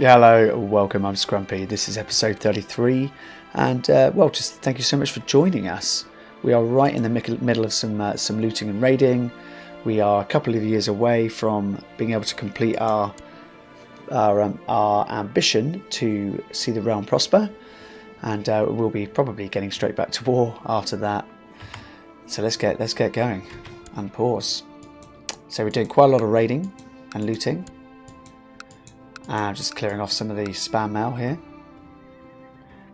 Hello, welcome, I'm Scrumpy. This is episode 33 and just thank you so much for joining us. We are right in the middle of some looting and raiding. We are a couple of years away from being able to complete our ambition to see the realm prosper, and we'll be probably getting straight back to war after that. So let's get going and pause. So we're doing quite a lot of raiding and looting. Just clearing off some of the spam mail here.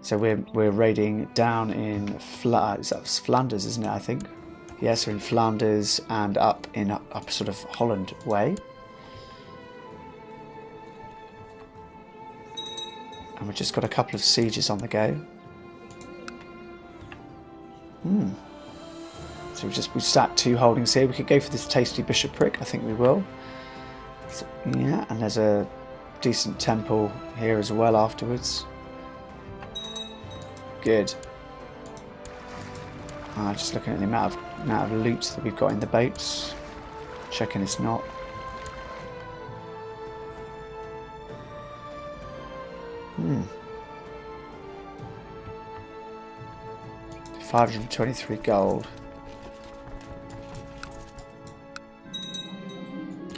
So we're raiding down in Flanders, isn't it? I think. Yes, we're in Flanders and up sort of Holland way. And we've just got a couple of sieges on the go. So we've sat 2 holdings here. We could go for this tasty bishopric. I think we will. So, yeah, and there's a decent temple here as well afterwards. Good. Just looking at the amount of loot that we've got in the boats. Checking it's not. Hmm. 523 gold.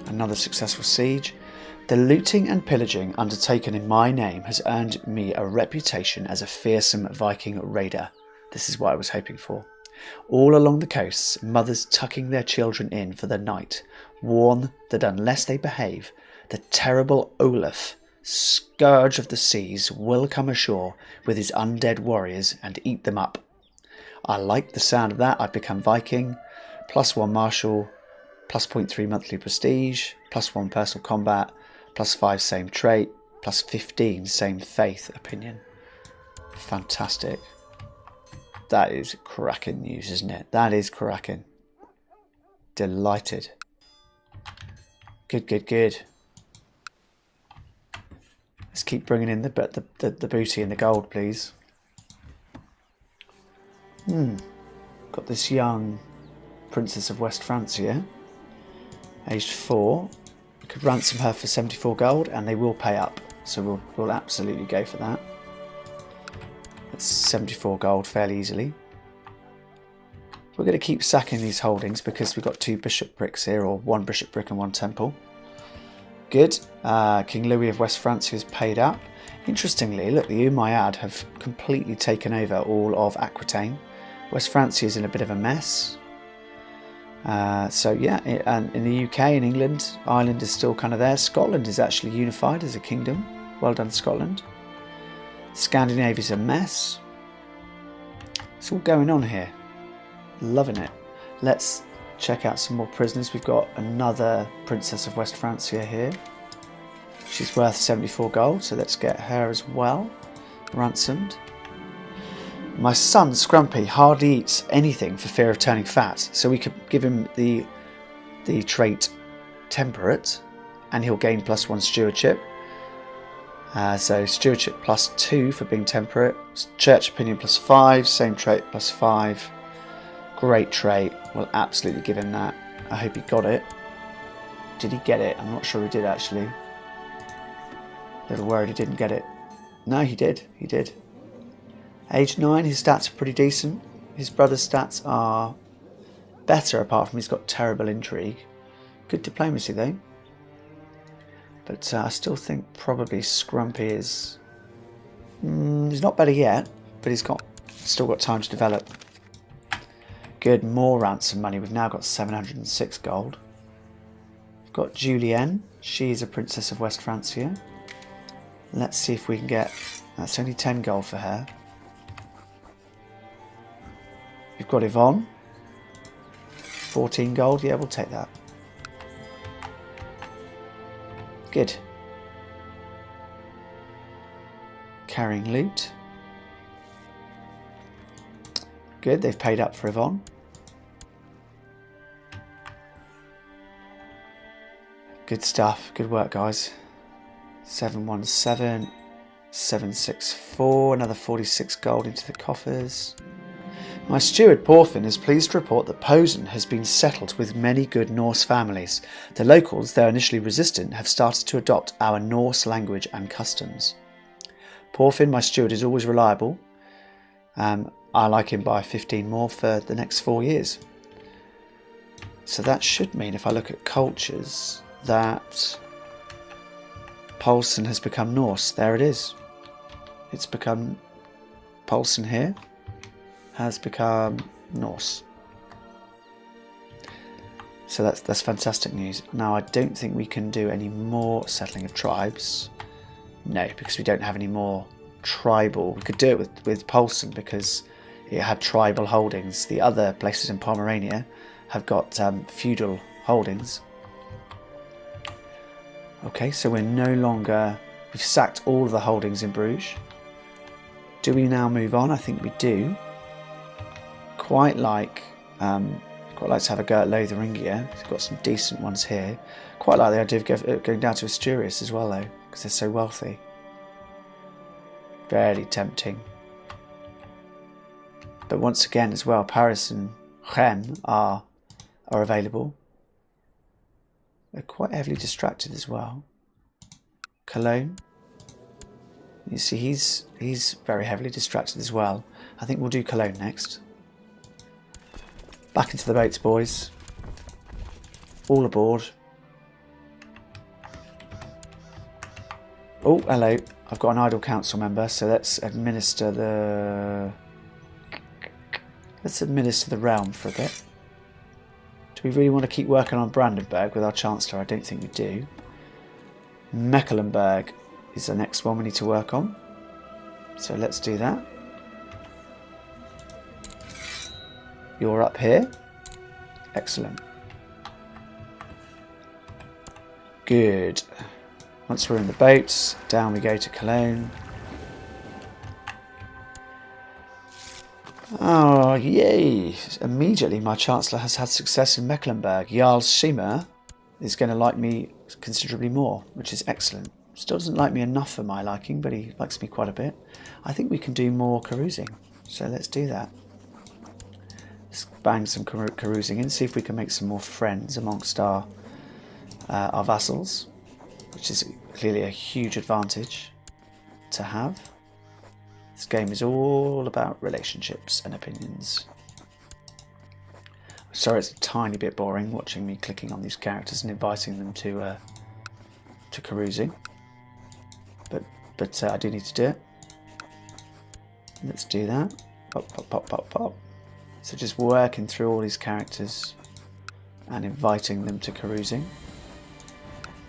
Another successful siege. The looting and pillaging undertaken in my name has earned me a reputation as a fearsome Viking raider. This is what I was hoping for. All along the coasts, mothers tucking their children in for the night warn that unless they behave, the terrible Olaf, scourge of the seas, will come ashore with his undead warriors and eat them up. I like the sound of that. I've become Viking. +1 martial, +0.3 monthly prestige, +1 personal combat, +5 same trait, +15 same faith opinion. Fantastic. That is cracking news, isn't it? That is cracking. Delighted. Good. Let's keep bringing in the booty and the gold, please. Got this young Princess of West Francia, aged 4. Could ransom her for 74 gold and they will pay up, so we'll absolutely go for that. That's 74 gold fairly easily. We're going to keep sacking these holdings because we've got 2 bishoprics here, or 1 bishopric and 1 temple. Good. King Louis of West Francia has paid up. Interestingly, look, the Umayyad have completely taken over all of Aquitaine. West Francia is in a bit of a mess. So yeah, and in the UK and England, Ireland is still kind of there. Scotland is actually unified as a kingdom. Well done, Scotland. Scandinavia's a mess. It's all going on here. Loving it. Let's check out some more prisoners. We've got another Princess of West Francia here. She's worth 74 gold, so let's get her as well. Ransomed. My son, Scrumpy, hardly eats anything for fear of turning fat, so we could give him the trait Temperate, and he'll gain +1 stewardship. So stewardship +2 for being temperate. Church opinion +5, same trait +5. Great trait, we'll absolutely give him that. I hope he got it. Did he get it? I'm not sure he did actually. Little worried he didn't get it. No, he did. Age 9, his stats are pretty decent. His brother's stats are better, apart from he's got terrible intrigue. Good diplomacy though. But I still think probably Scrumpy is... he's not better yet, but he's still got time to develop. Good, more ransom money. We've now got 706 gold. We've got Julienne. She's a Princess of West Francia. Let's see if we can get... That's only 10 gold for her. We've got Yvonne, 14 gold, yeah, we'll take that. Good. Carrying loot. Good, they've paid up for Yvonne. Good stuff, good work guys. 717, 764, another 46 gold into the coffers. My steward Porfin is pleased to report that Posen has been settled with many good Norse families. The locals, though initially resistant, have started to adopt our Norse language and customs. Porfin, my steward, is always reliable. I like him by 15 more for the next 4 years. So that should mean, if I look at cultures, that Poulsen has become Norse. There it is. It's become... Poulsen here has become Norse. So that's fantastic news. Now, I don't think we can do any more settling of tribes. No, because we don't have any more tribal. We could do it with Poulsen because it had tribal holdings. The other places in Pomerania have got feudal holdings. Okay, so we're no longer... We've sacked all of the holdings in Bruges. Do we now move on? I think we do. Quite like to have a go at Lotharingia. We've got some decent ones here. Quite like the idea of going down to Asturias as well, though, because they're so wealthy. Very tempting. But once again, as well, Paris and Rennes are available. They're quite heavily distracted as well. Cologne. You see, he's very heavily distracted as well. I think we'll do Cologne next. Back into the boats, boys. All aboard. Oh, hello. I've got an idle council member, so let's administer the realm for a bit. Do we really want to keep working on Brandenburg with our Chancellor? I don't think we do. Mecklenburg is the next one we need to work on. So let's do that. You're up here. Excellent. Good. Once we're in the boats, down we go to Cologne. Oh, yay! Immediately my Chancellor has had success in Mecklenburg. Jarl Schima is going to like me considerably more, which is excellent. Still doesn't like me enough for my liking, but he likes me quite a bit. I think we can do more carousing, so let's do that. Let's bang some carousing in, see if we can make some more friends amongst our vassals, which is clearly a huge advantage to have. This game is all about relationships and opinions. Sorry, it's a tiny bit boring watching me clicking on these characters and inviting them to carousing, but I do need to do it. Let's do that. Pop, pop, pop, pop, pop. So just working through all these characters and inviting them to carousing.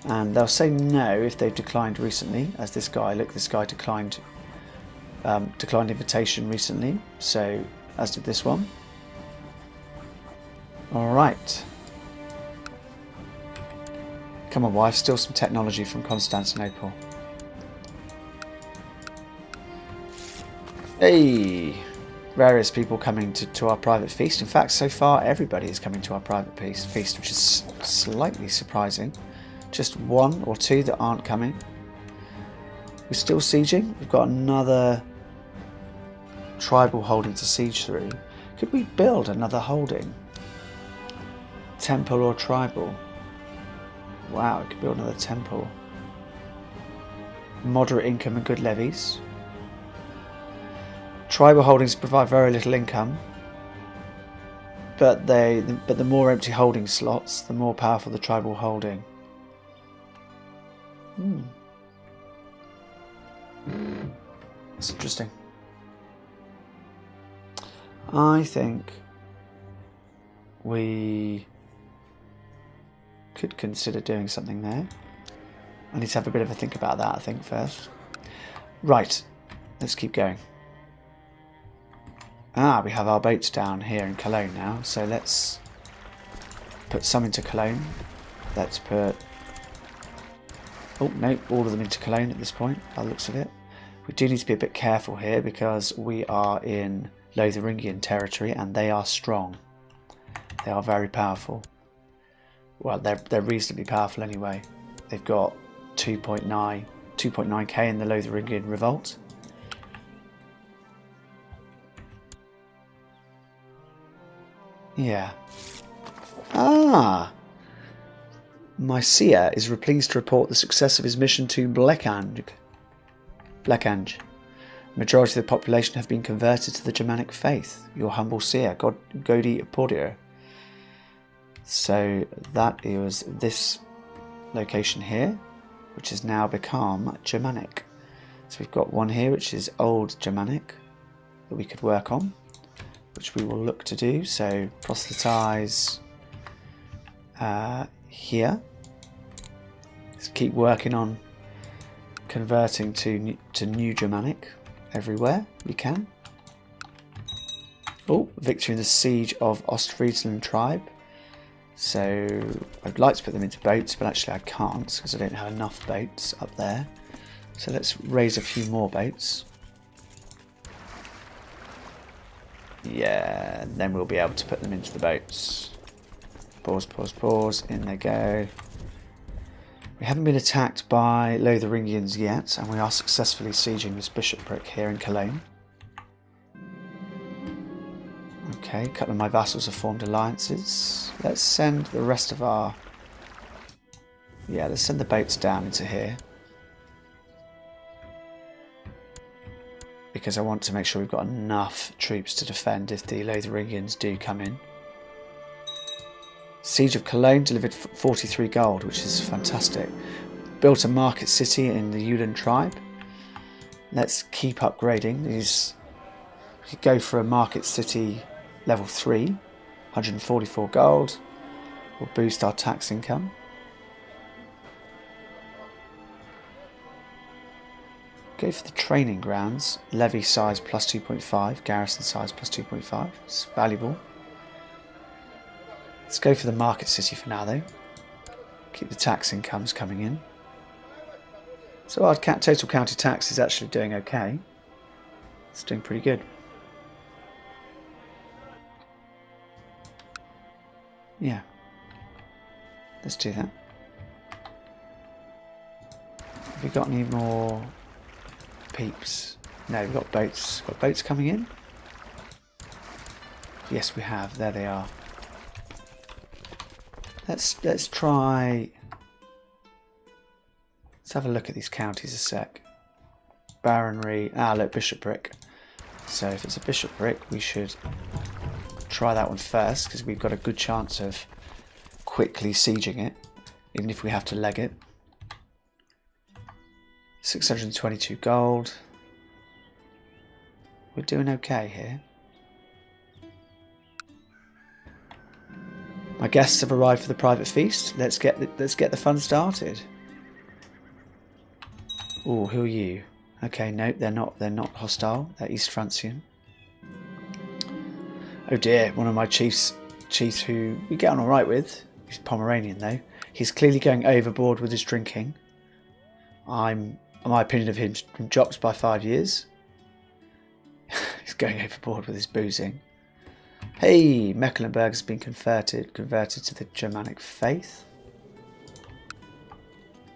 And they'll say no if they've declined recently, as this guy. Look, this guy declined invitation recently, so as did this one. All right. Come on, wife, steal some technology from Constantinople. Hey! Various people coming to our private feast. In fact, so far everybody is coming to our private feast, which is slightly surprising. Just one or two that aren't coming. We're still sieging. We've got another tribal holding to siege through. Could we build another holding? Temple or tribal? Wow, we could build another temple. Moderate income and good levies. Tribal holdings provide very little income, but the more empty holding slots, the more powerful the tribal holding. That's interesting. I think we could consider doing something there. I need to have a bit of a think about that, I think, first. Right, let's keep going. We have our boats down here in Cologne now, so let's put some into Cologne. Let's put... Oh, no, all of them into Cologne at this point, by the looks of it. We do need to be a bit careful here because we are in Lotharingian territory and they are strong. They are very powerful. Well, they're reasonably powerful anyway. They've got 2.9k in the Lotharingian revolt. Yeah. Ah! Mycia is pleased to report the success of his mission to Blackange. Majority of the population have been converted to the Germanic faith. Your humble seer, Godi Pordio. So that is this location here, which has now become Germanic. So we've got one here which is Old Germanic that we could work on, which we will look to do. So proselytize here. Let's keep working on converting to New Germanic everywhere we can. Oh, victory in the siege of Ostfriesland tribe. So I'd like to put them into boats, but actually I can't because I don't have enough boats up there. So let's raise a few more boats. Yeah, and then we'll be able to put them into the boats. Pause, pause, pause. In they go. We haven't been attacked by Lotharingians yet, and we are successfully sieging this bishopric here in Cologne. Okay, a couple of my vassals have formed alliances. Let's send the rest of our... Yeah, let's send the boats down into here. Because I want to make sure we've got enough troops to defend if the Lotharingians do come in. Siege of Cologne delivered 43 gold, which is fantastic. Built a market city in the Jylland tribe. Let's keep upgrading these. We could go for a market city level 3, 144 gold. We'll boost our tax income. Go for the training grounds. Levy size plus 2.5, garrison size plus 2.5. It's valuable. Let's go for the market city for now though. Keep the tax incomes coming in. So our total county tax is actually doing okay. It's doing pretty good. Yeah. Let's do that. Have we got any more peeps? No, we've got boats. Got boats coming in? Yes, we have. There they are. Let's try. Let's have a look at these counties a sec. Baronry. Ah, look, bishopric. So if it's a bishopric, we should try that one first because we've got a good chance of quickly sieging it, even if we have to leg it. 622 gold. We're doing okay here. My guests have arrived for the private feast. Let's get the fun started. Oh, who are you? Okay, no, they're not hostile. They're East Francian. Oh dear, one of my chiefs who we get on all right with. He's Pomeranian though. He's clearly going overboard with his drinking. My opinion of him drops by 5 years. He's going overboard with his boozing. Hey, Mecklenburg has been converted to the Germanic faith.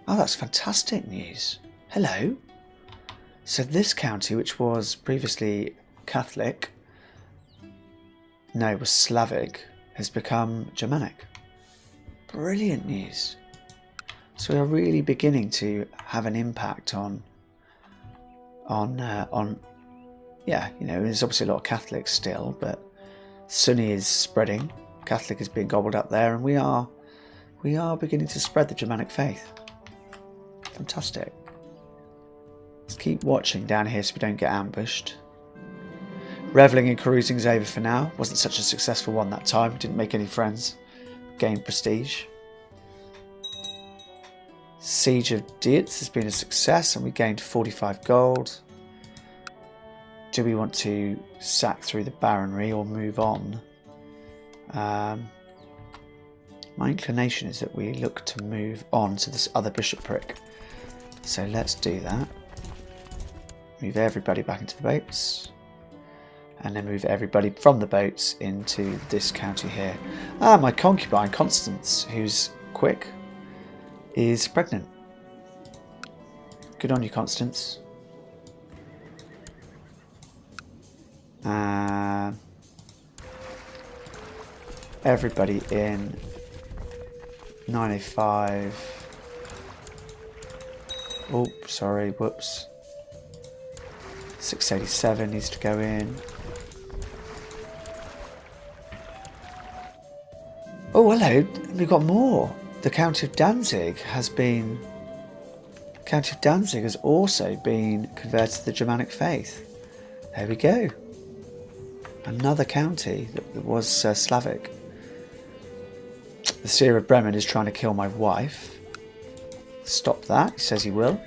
Oh, that's fantastic news. Hello. So this county, which was previously Catholic, no, was Slavic, has become Germanic. Brilliant news. So we are really beginning to have an impact on yeah, you know, there's obviously a lot of Catholics still, but Sunni is spreading. Catholic is being gobbled up there, and we are beginning to spread the Germanic faith. Fantastic. Let's keep watching down here so we don't get ambushed. Revelling and cruising is over for now. Wasn't such a successful one that time. Didn't make any friends. Gained prestige. Siege of Dietz has been a success, and we gained 45 gold. Do we want to sack through the baronry or move on? My inclination is that we look to move on to this other bishopric. So let's do that. Move everybody back into the boats. And then move everybody from the boats into this county here. Ah, my concubine, Constance, who's quick, is pregnant. Good on you, Constance. everybody in. 905. Oh, sorry, whoops. 687 needs to go in. Oh, hello, we've got more. The County of Danzig has also been converted to the Germanic faith. There we go. Another county that was Slavic. The Seer of Bremen is trying to kill my wife. Stop that, he says he will.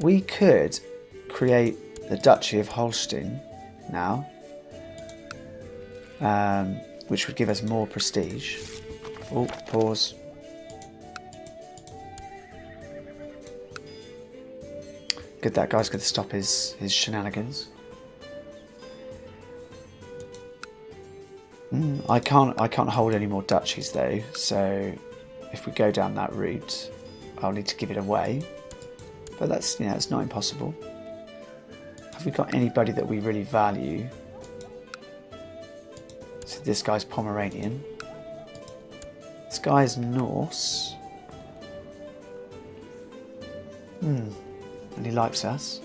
We could create the Duchy of Holstein now, which would give us more prestige. Oh, pause. Good, that guy's going to stop his shenanigans. I can't hold any more duchies though, so if we go down that route, I'll need to give it away. But that's, you know, it's not impossible. Have we got anybody that we really value? So this guy's Pomeranian. This guy is Norse. And he likes us.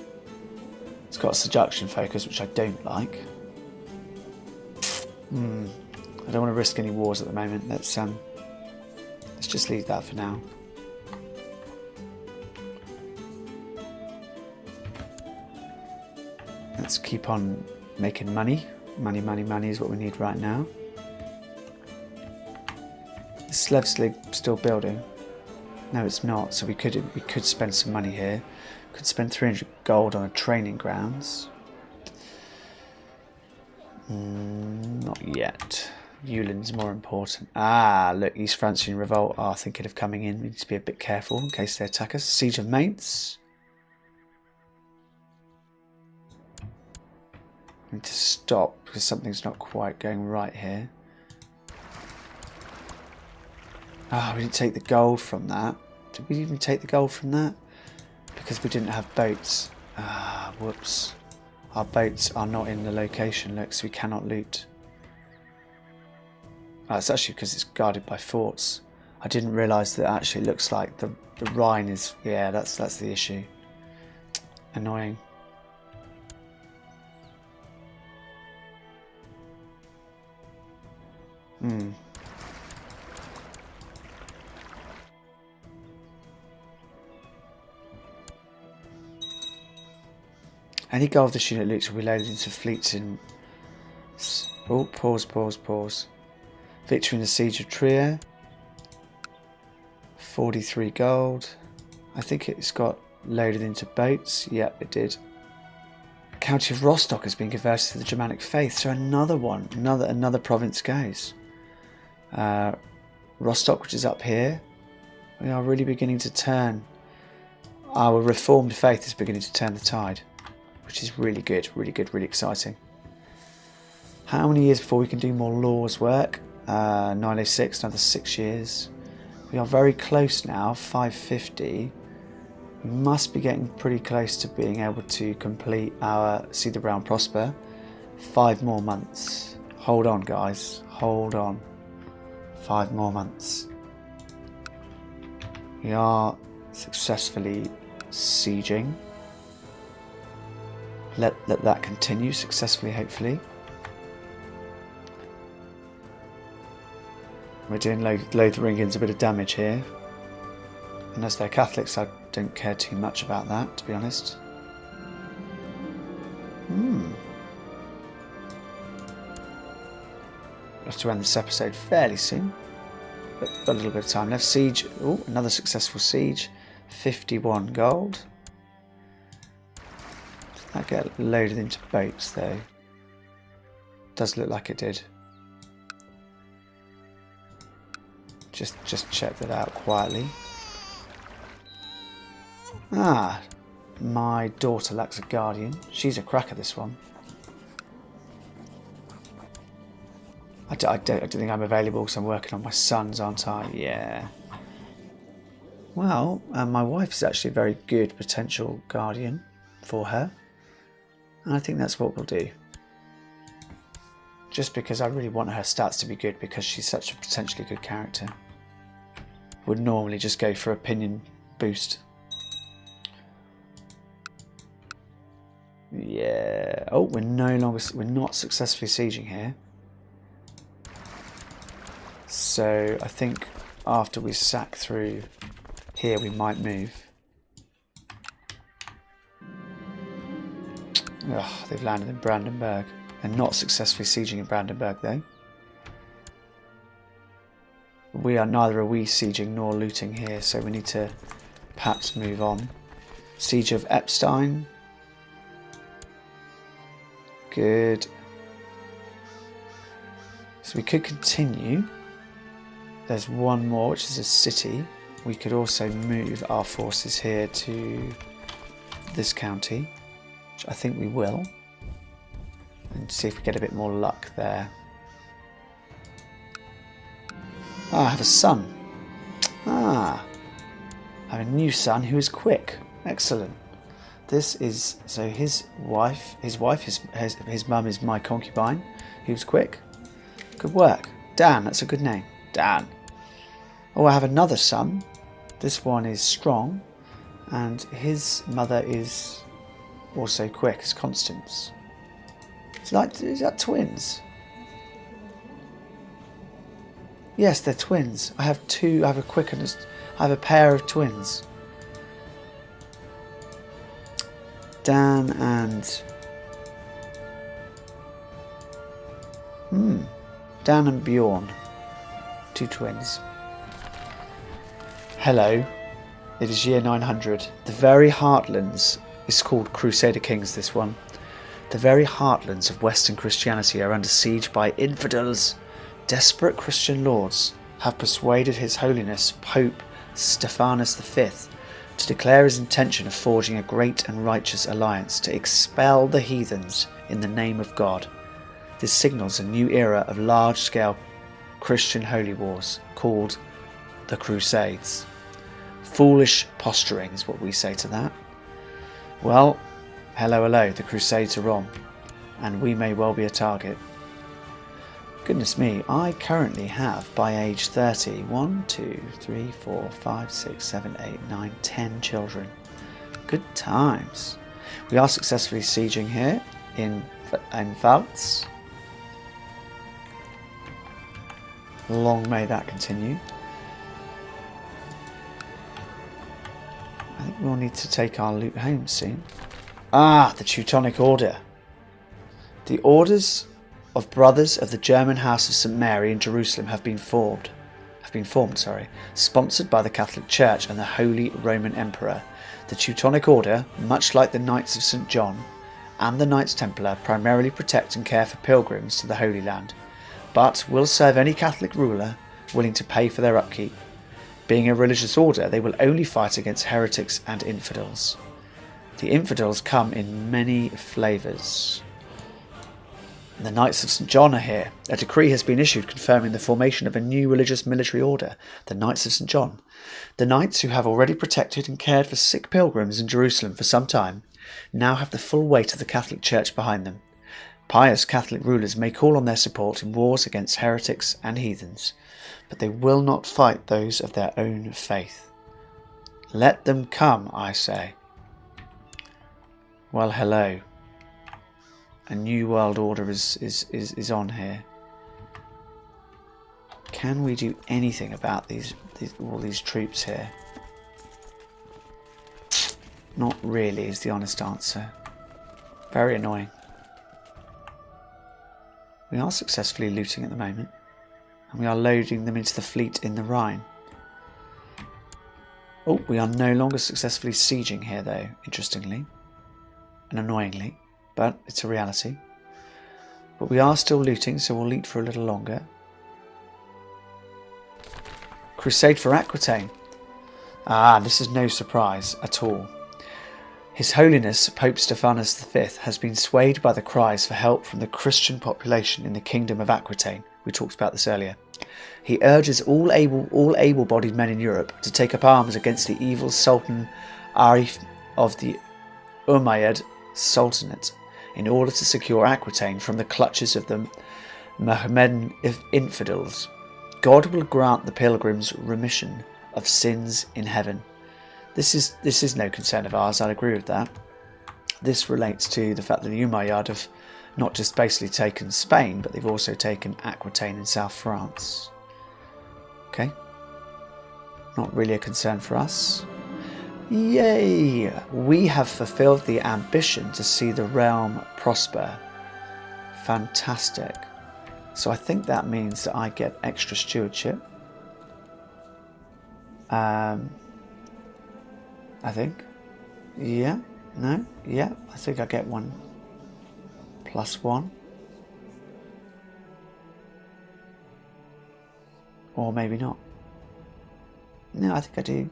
It's got a seduction focus, which I don't like. I don't want to risk any wars at the moment. Let's just leave that for now. Let's keep on making money. Money is what we need right now. Is Slevslig still building? No, it's not. So we could spend some money here. Could spend 300 gold on a training grounds. Not yet. Jylland's more important. Ah, look, East Francian Revolt are thinking of coming in. We need to be a bit careful in case they attack us. Siege of Mainz. We need to stop because something's not quite going right here. Ah, we didn't take the gold from that. Did we even take the gold from that? Because we didn't have boats. Ah, whoops. Our boats are not in the location, look, so we cannot loot. Oh, it's actually because it's guarded by forts. I didn't realise that actually it looks like the Rhine is... Yeah, that's the issue. Annoying. Any gold of this unit loots will be loaded into fleets in... Oh, pause. Victory in the Siege of Trier. 43 gold. I think it's got loaded into boats. Yep, it did. County of Rostock has been converted to the Germanic faith. So another one. Another province goes. Rostock, which is up here. We are really beginning to turn. Our reformed faith is beginning to turn the tide. Which is really good, really exciting. How many years before we can do more laws work? 906, another 6 years. We are very close now, 550. We must be getting pretty close to being able to complete our See the Realm Prosper. 5 more months. Hold on, guys. Hold on. 5 more months. We are successfully sieging. Let that continue successfully, hopefully. We're doing Lotharingians a bit of damage here. And as they're Catholics, I don't care too much about that, to be honest. We'll have to end this episode fairly soon. But got a little bit of time left. Siege. Oh, another successful siege. 51 gold. That get loaded into boats though. Does look like it did. Just check that out quietly. Ah, my daughter lacks a guardian. She's a cracker, this one. I don't think I'm available because I'm working on my sons, aren't I? Yeah. Well, my wife is actually a very good potential guardian for her. And I think that's what we'll do. just because I really want her stats to be good because she's such a potentially good character. Would normally just go for opinion boost. Yeah. Oh, we're not successfully sieging here. So I think after we sack through here, we might move. Ugh, they've landed in Brandenburg. They're not successfully sieging in Brandenburg though. Neither are we sieging nor looting here, so we need to perhaps move on. Siege of Epstein. Good. So we could continue. There's one more, which is a city. We could also move our forces here to this county, which I think we will, and see if we get a bit more luck there. Ah, I have a son. Ah, I have a new son who is quick. Excellent. This is, so his mum is my concubine, who's quick. Good work. Dan, that's a good name. Dan. Oh, I have another son. This one is strong, and his mother is also quick as Constance. Is that twins? Yes, they're twins. I have two. I have a quick and I have a pair of twins. Dan and Dan and Bjorn, two twins. Hello, it is year 900. The very heartlands, it's called Crusader Kings, this one. The very heartlands of Western Christianity are under siege by infidels. Desperate Christian lords have persuaded His Holiness Pope Stephanus V to declare his intention of forging a great and righteous alliance to expel the heathens in the name of God. This signals a new era of large-scale Christian holy wars called the Crusades. Foolish posturing is what we say to that. Well, hello, the Crusades are on, and we may well be a target. Goodness me, I currently have, by age 30, 1, 2, 3, 4, 5, 6, 7, 8, 9, 10 children. Good times. We are successfully sieging here in Valtz. Long may that continue. I think we'll need to take our loot home soon. Ah, the Teutonic Order. The orders of brothers of the German House of St. Mary in Jerusalem have been formed, sponsored by the Catholic Church and the Holy Roman Emperor. The Teutonic Order, much like the Knights of St. John and the Knights Templar, primarily protect and care for pilgrims to the Holy Land, but will serve any Catholic ruler willing to pay for their upkeep. Being a religious order, they will only fight against heretics and infidels. The infidels come in many flavours. The Knights of St. John are here. A decree has been issued confirming the formation of a new religious military order, the Knights of St. John. The knights, who have already protected and cared for sick pilgrims in Jerusalem for some time, now have the full weight of the Catholic Church behind them. Pious Catholic rulers may call on their support in wars against heretics and heathens, but they will not fight those of their own faith. Let them come, I say. Well, hello. A new world order is on here. Can we do anything about all these troops here? Not really is the honest answer. Very annoying. We are successfully looting at the moment, and we are loading them into the fleet in the Rhine. Oh, we are no longer successfully sieging here though, interestingly and annoyingly. But it's a reality. But we are still looting, so we'll loot for a little longer. Crusade for Aquitaine. Ah, this is no surprise at all. His Holiness Pope Stephanus V has been swayed by the cries for help from the Christian population in the Kingdom of Aquitaine. We talked about this earlier. He urges all able-bodied men in Europe to take up arms against the evil Sultan Arif of the Umayyad Sultanate, in order to secure Aquitaine from the clutches of the Mohammedan infidels. God will grant the pilgrims remission of sins in heaven. This is no concern of ours, I'd agree with that. This relates to the fact that the Umayyad have not just basically taken Spain, but they've also taken Aquitaine in South France. Okay. Not really a concern for us. Yay! We have fulfilled the ambition to see the realm prosper. Fantastic. So I think that means that I get extra stewardship. I think. Yeah. No. Yeah. I think I get 1 + 1. Or maybe not. No, I think I do.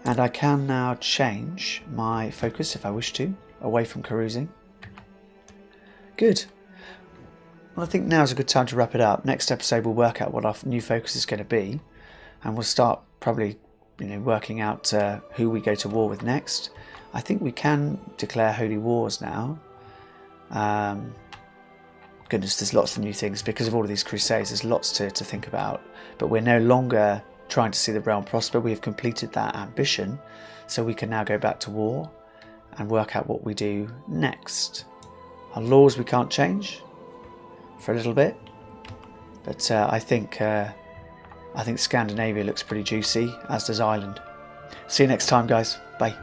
And I can now change my focus if I wish to, away from carousing. Good. Well, I think now is a good time to wrap it up. Next episode we'll work out what our new focus is going to be, and we'll start probably, working out who we go to war with next. I think we can declare holy wars now. Goodness, there's lots of new things because of all of these crusades. There's lots to think about, but we're no longer trying to see the realm prosper. We have completed that ambition, so we can now go back to war and work out what we do next. Our laws we can't change for a little bit, but I think Scandinavia looks pretty juicy, as does Ireland. See you next time, guys. Bye.